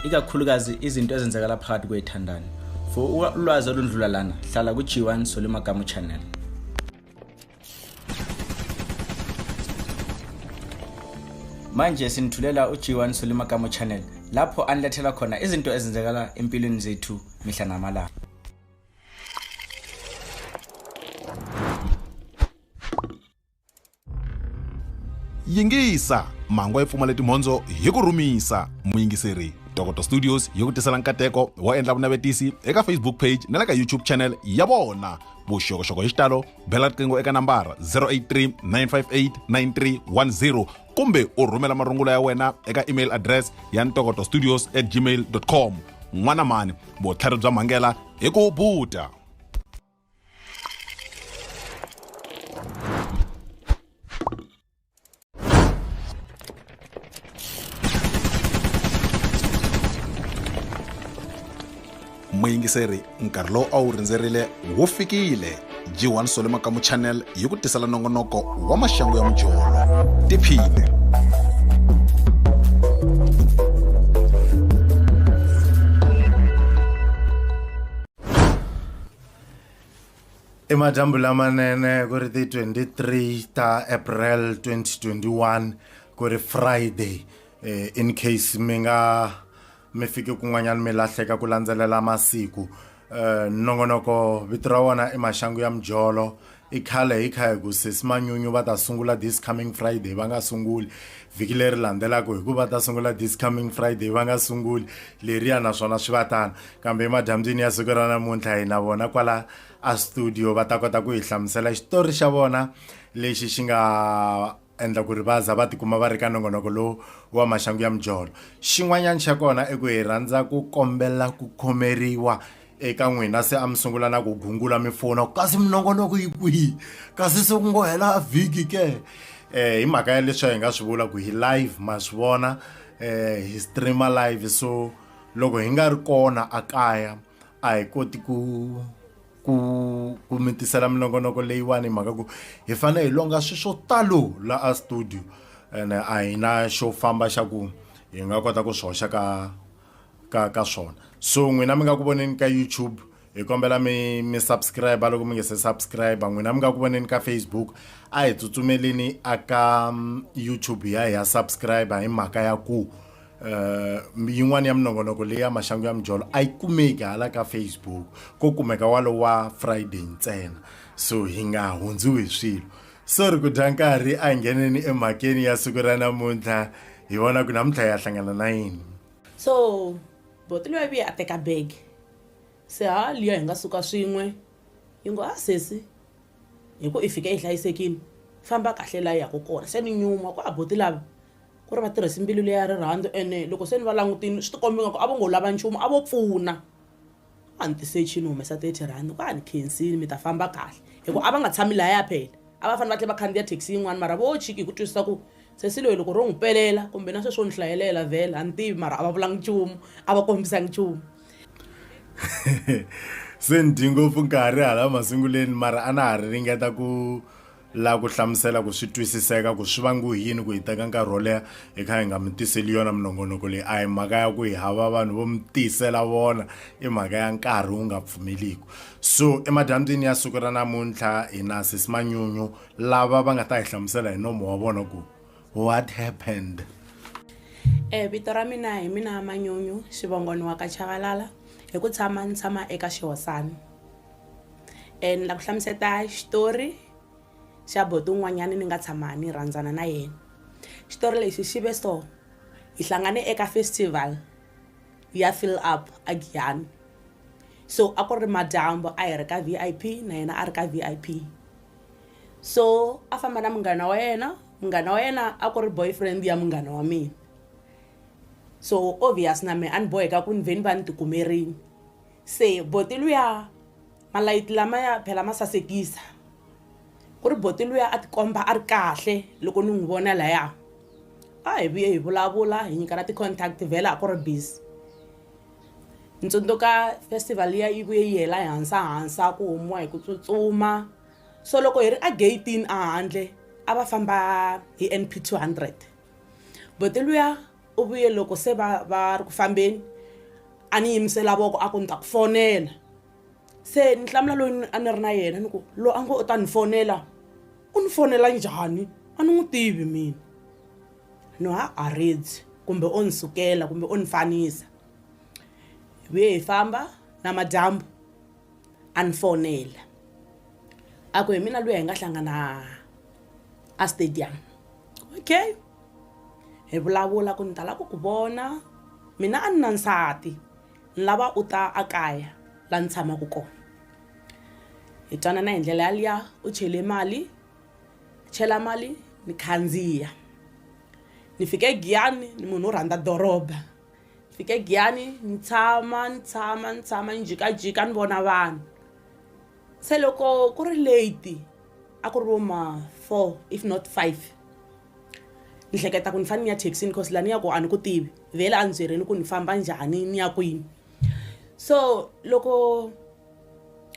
ikakhulukazi izinto ezenzekala phakathi kwethandani. For ulwazi olundlula lana, hlala ku G1 Soli Makamu channel. Manje sinithulela uG1 Soli Makamu channel lapho anilethela khona izinto ezenzekala empilweni zethu mihla namalanga. Yingisa mango epfumala timhondzo hi ku rhumisa muyingiseri Tokoto Studios hi ku tisela nkateko wo endla vunavetisi eka Facebook page na le ka YouTube channel ya vona. Vuxokoxoko hi xitalo bela riqingho eka nambara 083 958 9310 kumbe u rhumela marungula ya wena eka email address ya tokotostudios@gmail.com. N'wana mani vutlhari bya mhangela hi ku buta. Muyingiseri nkarhi lowu a wu rindzerile wu fikile. G1 Soli Makamu channel hi ku tisela nongonoko wa maxangu ya mjolo. Tiphine. Majambu lamanene ku ri ti 23 ta April 2021 ku ri Friday. In case mi fike kun'wanyana mi lahleka ku landzelela masiku, nongonoko vito ra wona i maxangu ya mjolo. I khale hi kha hi ku sesi Manyunyu va ta sungula this coming Friday, va nga sunguli vhiki leri landzelaka hi ku va ta sungula this coming Friday, va nga sunguli leriya naswona swi va tano. Kambe emadyambyini ya siku ra namuntlha hi na vona kwala a studio va ta kota ku hi hlamusela xitori xa vona lexi xi nga endla ku ri va za va tikuma va ri ka nongonoko lowu wa maxangu ya mjolo. Xin'wanyana xa kona i ku hi rhandza ku kombela ku khomeriwa eka n'wina se a mi sungula na ku gungula mifona kasi minongonoko yi kwihi, kasi se ku ngo hela vhiki ke. Hi mhaka ya leswi hi nga swi vula ku hi live ma swi vona, hi streama live, so loko hi nga ri kona a kaya a hi koti ku mi tisela minongonoko leyiwani hi mhaka ku hi fanele hi longa swi swo talo la a studio ene a hi na xo famba xa ku hi nga kota ku swi hoxa ka swona. So n'wina mi nga ku voneni ka YouTube hi kombela mi subscribe loko mi nge se subscribe. N'wina mi nga ku voneni ka Facebook a hi tsutsumeleni aka YouTube ya subscribe hi mhaka ya ku yin'wana ya minongonoko leyi ya maxangu ya mjolo a yi kumeki hala ka Facebook, ko kumeka walo wa Friday ntsena, so hi nga hundziwi hi swilo. So ri ku dya nkarhi a ngheneni emhakeni ya siku ra namuntlha hi vona ku namuntlha ya hlangana na yini. So botolo ya vuya a teka bag se liya hi nga suka swin'we yi ngo sesi hi ku i fike i hlayisekile famba kahle la ya ku kona se ni nyuma ku a botila ku ri va tirhisa mbilu leya rirhandzu ene loko se ni va langutini swi tikombi nga ku a vo ngo lava nchumu a vo pfuna a ni tisechi ni humesa 30 rand ku a ni khensini mi ta famba kahle hi ku a va nga tshami laya phela a va fanele va tlhe va khandziya taxi yin'wana mara vo chiki hi ku twisisa ku sesi loyi loko ro n'wi pelela kumbe na sweswo ni hlayelela vhela a ni tivi mara a va vulangi nchumu a va kombisanga nchumu. Se ni dyi ngopfu nkarhi hala masunguleni mara a na ha ri ringeta ku la ku hlamusela ku swi twisiseka ku swi vangiwe hi yini ku hi teka nkarhi wo leha hi kha hi nga mi tiseli yona minongonoko leyi. A hi mhaka ya ku hi hava vanhu vo mi tisela vona, i mhaka ya nkarhi wu nga pfumeliki. So emadyambyini ya siku ra namuntlha hi na sesi Manyunyu lava va nga ta hi hlamusela hi nomo wa vona ku what happened. Vito ra mina hi mina Manyunyu, xivongoni wa ka Chavalala, hi ku tshama ni tshama eka Xihosani. Ni la ku hlamuseta xitori xa boto n'wanyana ni nga tshama ni rhandzana na yena. Xitori lexi xi ve so hi hlangane eka festival ya Fill Up a Giyani. So a ku ri madyambu a hi ri ka VIP na yena a ri ka VIP. So a famba na munghana wa yena a ku ri boyfriend ya munghana wa mina. So obvious na me an boyeka ku ni veni va ni tikumerini. Se boti luya malayiti lama ya phela ma sasekisa. Ku ri boti luya a tikomba a ri kahle loko ni n'wi vona laya. A hi vuye hi vulavula hi nyikana ti-contact vhela a ku ri busy. Ntsundzuka festival ya yi vuye yi hela hansa ku humiwa hi ku tsutsuma. So loko hi ri a gate-ini a handle a va famba hi NP 200. Boti luya u vuye loko se va ri ku fambeni a ni yimisela voko a ku ni ta ku fonela se ni hlamula loyi a ni ri na yena ni ku lo a ngo u ta ni fonela u ni fonela njhani a ni n'wi tivi mina no a redzi kumbe o ni sukela kumbe o ni fanisa vuye hi famba na madyambu a ni fonela a ku hi mina loyi hi nga hlangana a stadium okay hi vulavula ku ni tala ku vona mina a ni na nsati ni lava u ta a kaya la ni tshamaku kona hi twanana hi ndlela yaliya u chela mali ni khandziya ni fike Giyani ni munhu wo rhandza doroba fike Giyani ni tshama ni jikajika ni vona vanhu se loko ku ri late a ku ri vo ma 4 if not 5 ni hleketa ku ni fane ni ya taxini cause la ni ya ku a ni ku tivi vhela a ni byerini ku ni famba njhani ni ya kwini so loko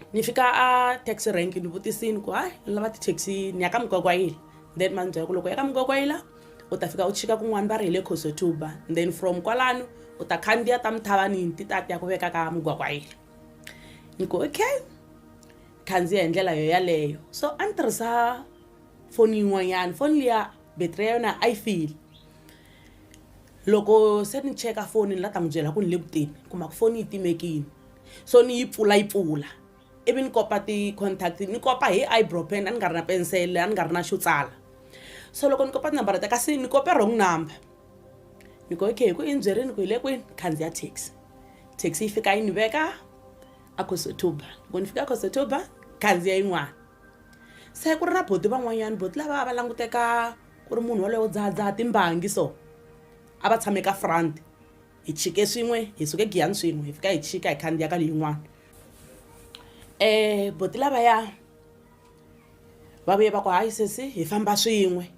ni fika a taxi rank ni vutisini ku hayi ni lava ti-taxi ni ya ka Mgwagwayila then man byela ku loko ya ka Mgwagwayila u ta fika u chika kun'wana va ri hi le Khosotuba then from kwalano u ta khandziya ta Mthavanini ti ta ya ku veka ka Mgwagwayila ni ku okay khandziya hi ndlela yo yaleyo so a ni tirhisa foni yin'wanyana foni liya betri ya yona a yi fili loko se ni cheka foni ni la ta n'wi byela ku ni le kuteni kuma ku foni yi timekini so ni yi pfula ivi ni kopa ti-contact ni kopa hi eyebrow pen a ni nga ri na pensele a ni nga ri na xo tsala so loko ni kopa tinambara ta kasi ni kope wrong number ni ko okay ku i ni byerini ku hi le kwini khandziya taxi yi fika yi ni veka a Khosotuba loko ni fika a Khosotuba khandziya yin'wana se ku ri na boti van'wanyana boti lava va languteka ku ri munhu waloyo wo dzahadzaha timbangi so a va tshame ka front hi chike swin'we hi suke Giyani swin'we hi fika hi chika hi khandziya ka leyin'wana boti lavaya va vuye va ku hayi sesi hi famba swin'we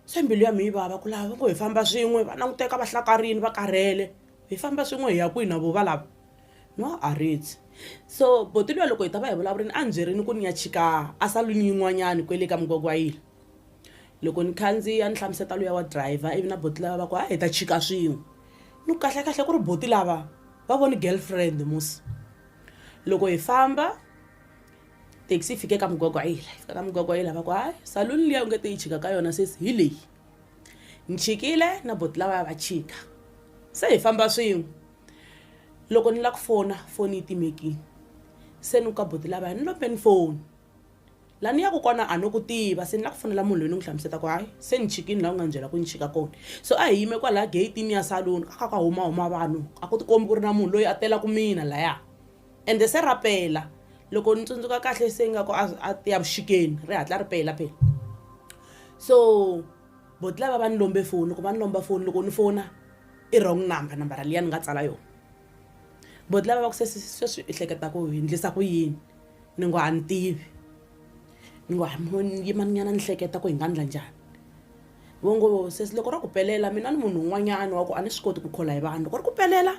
se mbilu ya mi yi vava ku lava ku hi famba swin'we va languteka va hlakarini va karhele hi famba swin'we hi ya kwihi na vova lava no a redzi so boti luya loko hi ta va hi vulavurini a ni byerini ku ni ya chika a saluni yin'wanyani kwele ka Mgwagwayila loko ni khandziya ni hlamuseta luya wa driver ivi na boti lava va ku hayi hi ta chika swin'we ni ku kahle ku ri boti lava va voni girlfriend musi loko hi famba taxi yi fike ka Mgwagwayila hi fika ka Mgwagwayila va ku hayi saluni liya u nge te yi chika ka yona sesi hi leyi ni chikile na boti lava va chika se hi famba swin'we loko ni la ku foni yi timekini se ni ka boti lava ni lompeni foni la ni ya ku kona a no ku tiva se ni la ku fonela munhu loyi ni n'wi hlamuseta ku hayi se ni chikini la u nga ni byela ku ni chika kona so a hi yime kwalaha gate-ini ya saluni ka humahuma vanhu a ku tikombi ku ri na munhu loyi a telaku mina laya ende se rapela loko ni tsundzuka kahle se nga ku a ya vuxikeni ri hatla ri pela so boti lava va ni lombe foni loko va ni lomba foni loko ni fona i wrong number nambara liya ni nga tsala yona boti lava va ku sweswi i hleketa ku hi ndlisa ku yini ni ngo a ni tivi ni ngo yimaninyana ni hleketa ku hi nga ndla njhani vo ngo sesi loko ra ku pelela mina ni munhu un'wanyana wa ku a ni swi koti ku khola hi vanhu loko ri ku pelela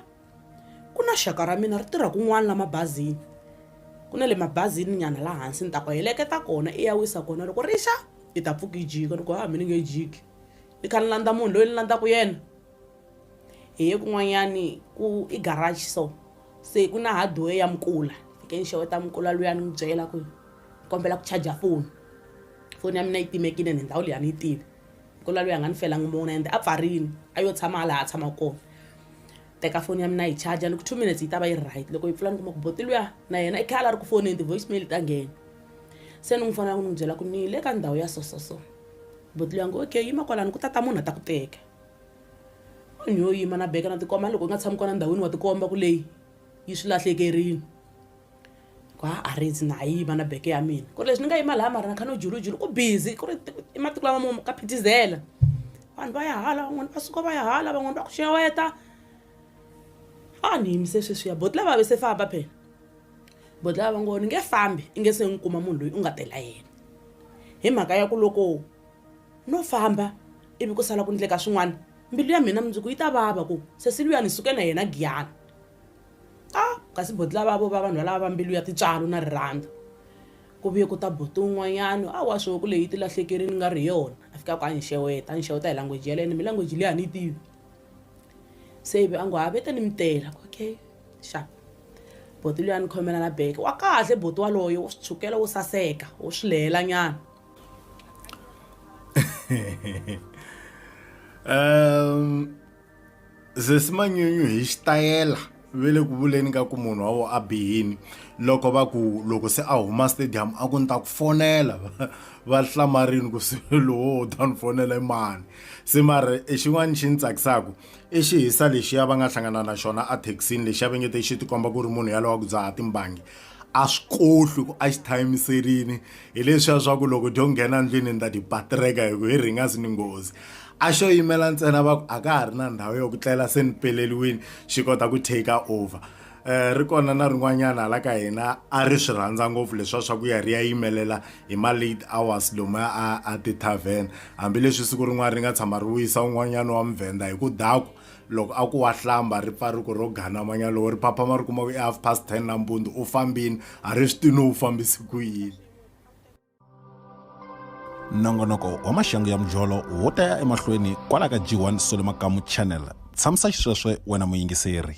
ku na xaka ra mina ri tirha kun'wana la mabazini ku na le mabazini nyana laha hansi ni ta ku heleketa kona i ya wisa kona loko rixa i ta pfuka i jika ni ku mina nge jiki i kha ni landza munhu loyi ni landzaku yena hi ye kun'wanyani ku i garage so se ku na hardware ya Mkula fike ni xeweta Mkula luya ni n'wi byela ku kombela ku charger foni ya mina yi timekile ni ndhawu liya ni yi tivi Mkula luya nga ni felangi mona ende a pfarini a yo tshama laha a tshama kona teka foni ya mina yi charger ni ku 2 minutes yi ta va yi right loko yi pfula ni kuma ku boti luya na yena i khala ri ku foneni ti-voice mail ta nghena se ni n'wi fonela ku ni n'wi byela ku ni le ka ndhawu ya so boti luya ngo okay yima kwalani ku tata munhu a ta ku teka ni yo yima na beka na tikomba loko u nga tshami kona ndhawini wa tikomba ku leyi yi swi lahlekerini ku a redzi na yima na beke ya mina ku ri leswi ni nga yima laha mara na kha no julujulu ku busy ku ri i matiko lama ka phithizela vanhu va ya hala van'wana va suka va ya hala van'wana va ku xeweta a ni yimise sweswiya boti lava va se famba phela boti lava va ngo ni nge fambi i nge se n'wi kuma munhu loyi u nga tela yena hi mhaka ya ku loko no famba ivi ku sala ku ndleka swin'wana mbilu ya mina mundzuku yi ta vava ku sesi luya ni suke na yena Giyani kasi boti lava vo va vanhu valava va mbilu ya titswalo na rirhandzu ku vuye ku ta boti un'wanyana a wa swo ku leyi ti lahlekerini nga ri yona a fika ku a ni xeweta hi language ya lena mi language leyi a ni yi tivi se ivi a ngo ha vete ni mtela okay sharp boti luya ni khomela na beke wa kahle boti waloyo wo swi tshukela wo saseka wo swi lehela nyana Manyunyu hi xitayela vele ku vuleni ka ku munhu wa a bihini loko va ku loko se a huma stadium a ku ni ta ku fonela va hlamarini ku se lowo ta ni fonela mani se mara xin'wana xi ni tsakisaka i xihisa lexiya va nga hlangana na xona a taxini lexiya va nge te xi tikomba ku ri munhu yalowa ku dzaha timbangi a swi kohli ku a xi thayimiserini hi leswiya swa ku loko dyo nghena ndlwini ni ta tipatireka hi ku hi ringasi ni nghozi a xo yimela ntsena va ku a ka ha ri na ndhawu yo ku tlela se ni peleliwini xi kota ku take over ri kona na rin'wanyana hala ka hina a ri swi rhandza ngopfu leswiya swa ku ya ri ya yimelela hi ma-late hours lomuya a ti-tavern hambileswi siku rin'wana ri nga tshama ri wisa un'wanyana wa mvhenda hi ku daku loko a ku wa hlamba ri pfa ri ku ro gana manya lowo ri phapama ri kuma ku i 10:30 nampundzu u fambini a ri swi tino u fambisi ku yini nongonoko wa maxangu ya mjolo wo ta ya emahlweni kwala ka G1 Sole Makamu channel tshamisa xisweswe wena muyingiseri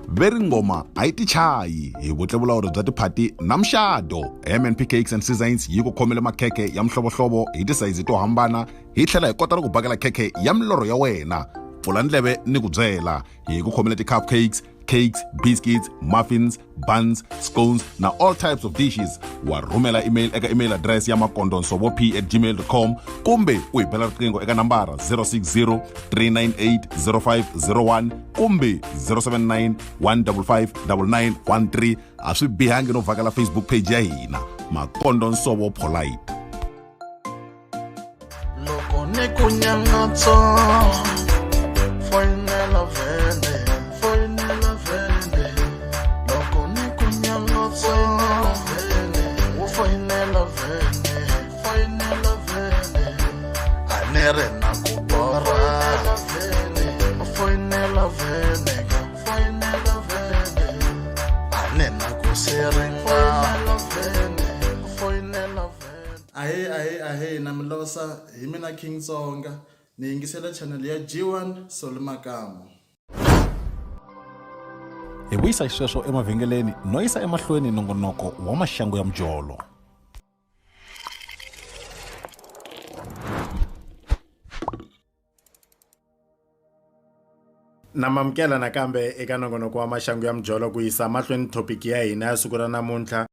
veri ngoma a yi tichayi hi vutlevulawuri bya tiphati na mxado MNP Cakes and Seasons yi ku khomele makhekhe ya mihlovohlovo hi tisayizi to hambana hi tlhela hi kota na ku bakela khekhe ya milorho ya wena pfula ndleve ni ku byela hi ku khomele ti-cupcakes cakes, biscuits, muffins, buns, scones na all types of dishes wa rhumela email eka email address ya makondonsovo@gmail.com kumbe u hi bela riqingho eka nambara 060 398 0501 kumbe 079 155 9913 a swi bihangi no vhakela Facebook page ya hina Makondonsovo Polite loko ni ku nyangatso foyinela vende loko ni ku nyangatso foyinela vende a ni ri na ku borha foyinela vende a ni na ku siringa foyinela vende ahe na milosa hi mina King Tsonga ni yingisela channel ya G1 Sole Makamu hi vuyisa xisweswo emavhengeleni no yisa emahlweni nongonoko wa maxangu ya mjolo namamukela nakambe eka nongonoko wa maxangu ya mjolo ku yisa mahlweni topic ya hina ya siku ra namuntlha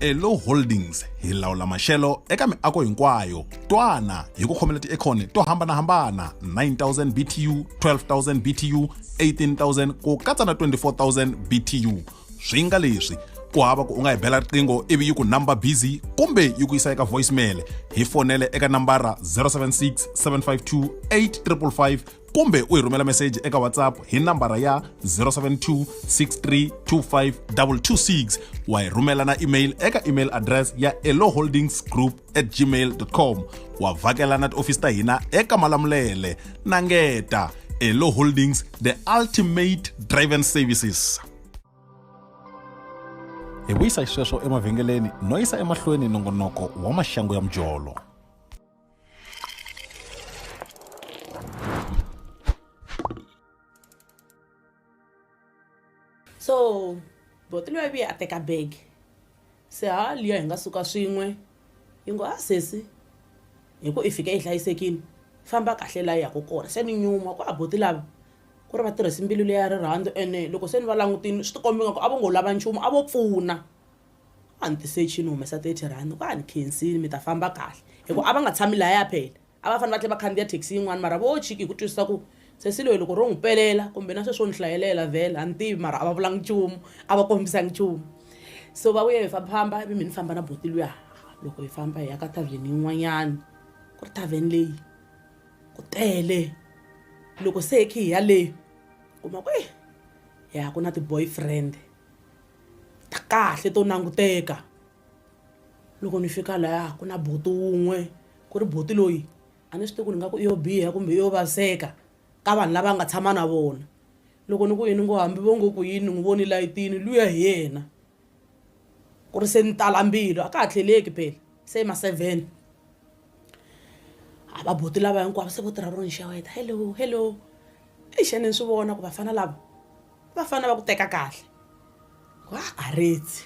Elo Holdings hi lawula maxelo eka miako hinkwayo twana hi ku khomela ti-econ to hambanahambana 9,000 BTU 12,000 BTU 18,000 ku katsa na 24,000 BTU swi nga leswi ku hava ku u nga hi bela riqingho ivi yi ku number busy kumbe yi ku yisa eka voicemail hi fonele eka nambara 076 752 8555 kumbe u hi rhumela message eka WhatsApp hi nambara ya 072 6325226 wa hi rhumela na email eka email address ya eloholdingsgroup@gmail.com wa vhakela na tiofisi ta hina eka Malamulele na Ngeta. Elo Holdings, the ultimate drive-in services. Hi vuyisa xisweswo emavhengeleni no yisa emahlweni nongonoko wa maxangu ya mjolo. so botilo ya biya a teka bag se ha liya hi nga suka swin'we yi ngo a sesi hi ku i fika yi hlayisekile famba kahle la ya ku kona se ni nyuma ku a boti lava ku ri va tirhisi mbilu leya rirhandzu ene loko se ni va langutini swi tikombi nga ku a vo ngo lava nchumu a vo pfuna a ni tisechi ni humesa 30 rand ku a ni khensini mi ta famba kahle hi ku a va nga tshami laya phela a va fanele va tlhe va khandziya taxi yin'wana mara vo chiki hi ku twisisa ku sesi loyi loko ro n'wi pelela kumbe na sweswo ni hlayelela vhele a ni tivi mara a va vulangi nchumu a va kombisanga nchumu so va vuye hi famba ivi mi ni famba na boti luya loko hi famba hi ya ka tavheni yin'wanyana ku ri tavheni leyi ku tele loko se khi hi ya le kuma ku ya ku na ti-boyfriend ta kahle to languteka loko ni fika laya ku na boti wun'we ku ri boti loyi a ni swi tivi ku ni nga ku iyo biha kumbe iyo vaseka ka vanhu lava nga tshama na vona loko ni ku yini ngo hambi vo ngo ku yini ni n'wi voni layitini luya hi yena ku ri se ni tala mbilu a ka ha tlheleki phela se ma 7 va boti lava hinkwavo se vo tirha ro nxeweta hello exene swi vona ku vafana lava va fana va ku teka kahle ku a retsi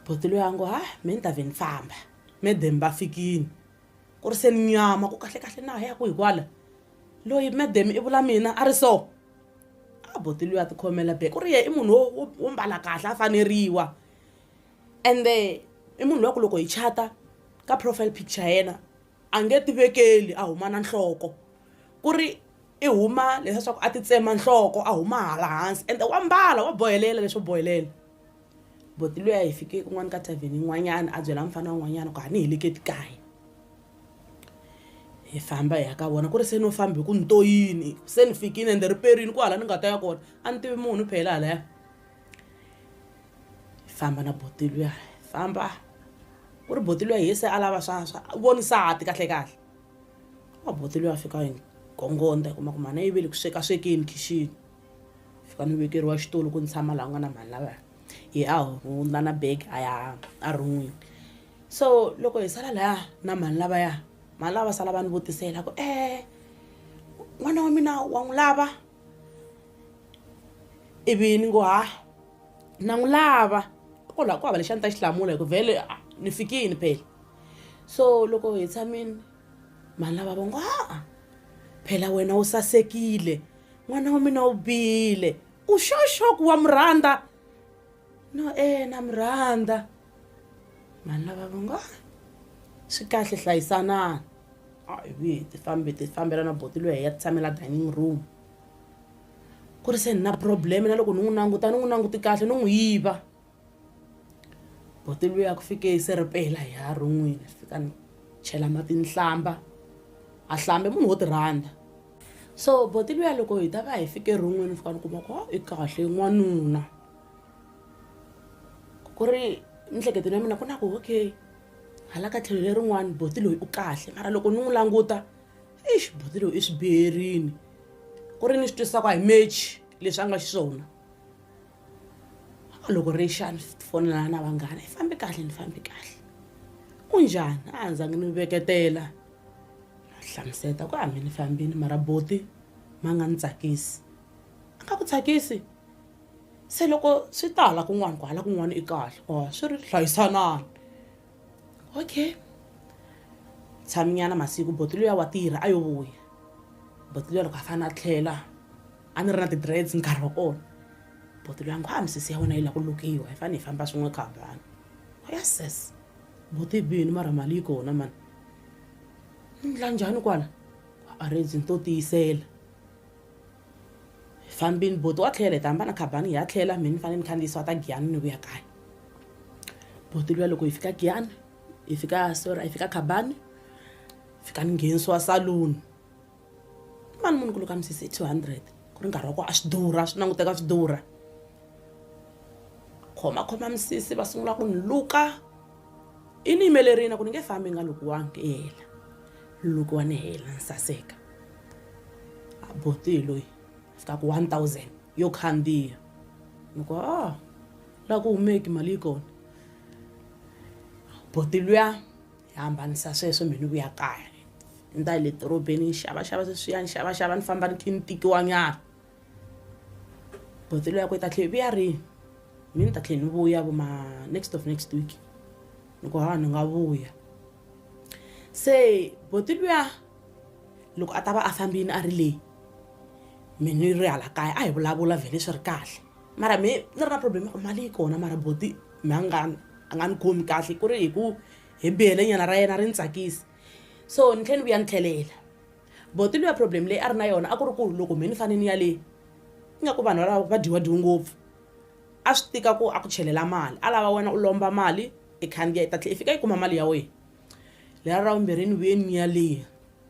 boti loyi a ngo mi ni ta ve ni famba medem va fikini ku ri se ni nyama ku kahle na ya ku hikwala loyi medem i vula mina a ri so a boti loyi a tikhomela be ku ri ye i munhu wo mbala kahle a faneriwa ende i munhu loyi ku loko hi chata ka profile picture yena a nge tivekeli a huma na nhloko ku ri i huma leswaku a ti tsema nhloko a huma hala hansi ende wa mbala wa bohelela leswo bohelela boti loyi a hi fike kun'wana ka tavern yin'wanyana a byela mfana wun'wanyana ku a ni heleke tikaya hi famba hi ya ka vona ku ri se no famba hi ku ni to yini se ni fikini ende riperini ku hala ni nga ta ya kona a ni tivi munhu phela halaya hi famba na boti loyi famba ku ri boti loyi hi se a lava swa vonisati kahle a boti loyi a fika hi gongonda hi kuma ku mani yivele ku swekeni khixini fika ni vekeriwa xitulu ku ni tshama laha ku nga na mani lavaya hi a hundza na bag a ya a run'wini so loko hi sala laya na mani lava sala va ni vutisela ku n'wana wa mina wa n'wi lava ivi ni ngo na n'wi lava ku hava lexi a ni ta xi hlamula hi ku vhele ni fikini phela so loko hi tshamini mani lava va ngo phela wena u sasekile n'wana wa mina u bile u xoxoku wa murhandza no na murhandza mani lava va ngo swi kahle hlayisanana ivi ti fambela na boti loyi hi ya tshamela dining room ku ri se ni na problem na loko ni n'wi languti kahle ni n'wi yiva boti loyi a ku fike se ripela hi ya ron'wini fika ni chela mati ni hlamba a hlambe munhu wo ti rhandza so boti loyi loko hi ta va hi fike ron'wini fika ni kuma ku i kahle n'wanuna ku ri mihleketweni ya mina ku na ku okay hala ka tlhelo lerin'wani boti loyi u kahle mara loko ni n'wi languta boti loyi i swi biherini ku ri ni swi twisaka hi mechi leswi a nga xiswona loko ri xana fonela na vanghana hi fambi kahle ku njhani a ndzangi ni veketela hlamuseta ku mi ni fambini mara boti ma nga ni tsakisi a nga ku tsakisi se loko swi tala kun'wana ku hala kun'wana i kahle swi ri hlayisanana okay tshaminyana masiku boti loyi wa tirha a yo vuya boti loyi loko a fana a tlhela a ni ri na ti-dreads nkarhi wa kona boti loyi a ngo misisi ya wena yi lava ku lukiwa hi fanele hi famba swin'we khabani yes boti bini mara mali yi kona mani ni ndla njhani kwala a redzi ni to tiyisela hi fambini boti wa tlhela hi ta hamba na khabani hi ya tlhela mina ni fanele ni khandziyisiwa ta giyani ni vuya kaya boti loyi loko hi fika giyani hi fika khabani fika ni nghenisiwa saluni mani munhu ku luka misisi 200 ku ri nkarhi wa ku a swi durha swi languteka swi durha khoma misisi va sungula ku ni luka i ni yimelerini ku ni nge fambi nga lukiwangi hela lukiwa ni hela ni saseka a boti loyi fika ku 1000 yo khandziya ni ku la ku humeki mali yi kona boti luya hi hambanisa sweswo mina vuya kaya ni ta le dorobeni ni xava sweswiya ni xava ni famba ni kha ni tikiwanyana boti luya ku ta tlhe vuya rini mina ta tlhe ni vuya next week ni ku ni nga vuya se boti luya loko a ta va a fambini a ri leyi mina ni ri hala kaya a hi vulavula vhele swi ri kahle mara mi ni ri na problem ya mali yi kona mara boti mi a nga ni khomi kahle ku ri hi ku hi bihele nyana ra yena ri ni tsakisi so ni tlhe ni vuya ni tlhelela boti luya problem leyi a ri na yona a ku ri ku loko mina ni fanele ni ya leyi ingaku vanhu lava va dyiwa ngopfu a swi tika ku a ku chelela mali a lava wena u lomba mali i khandziya i ta tlhe i fika i kuma mali ya wena lera ra vumbirhi ni vuye ni ya leyi